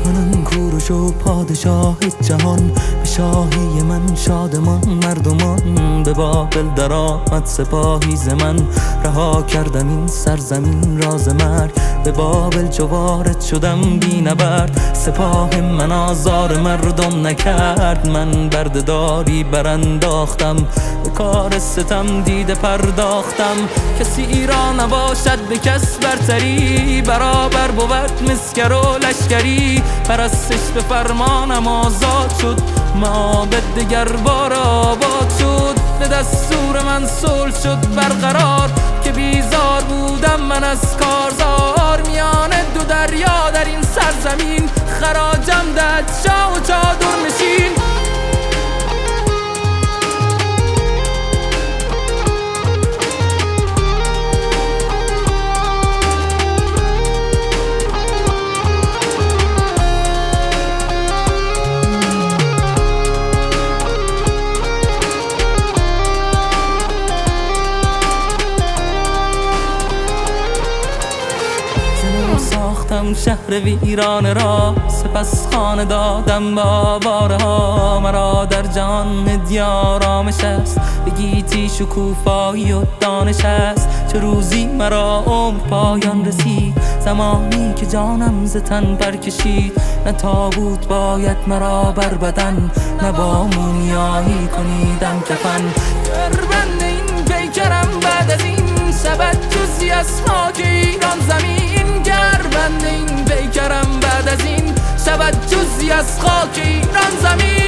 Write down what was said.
منم کوروش و پادشاه جهان، به شاهی من شادمان مردمان. به بابل در آمد سپاهی ز من، رها کردم این سرزمین راز مرگ. به بابل چو وارد شدم بی نبرد، سپاه من آزار مردم نکرد. من بردهداری برانداختم، به کار ستم دیده پرداختم. کسی را نباشد به کس برتری، برابر بود مسکر و لشکری. پرستش به فرمانم آزاد شد، معابد دگر بار آباد شد. به دستور من صلح شد برقرار، که بیزار بودم من از کارزار. میان دو دریا در این سرزمین، خراجم داد شاه و چادر نشین. ساختم شهر ویرانه را، سپس خانه دادم با آواره ها. مرا در جهان دیار آرامش است، به گیتی شکوفایی و دانش است. چه روزی مرا عمر پایان رسید، زمانی که جانم ز تن برکشید. نه تابوت باید مرا بر بدن، نه با مومیایی کنیدم کفن. دربند این پیکرم بعد از این، شود جزی از خاک ایران زمین. بند این پیکرم بعد از این، شود جزی از خاک ایران زمین.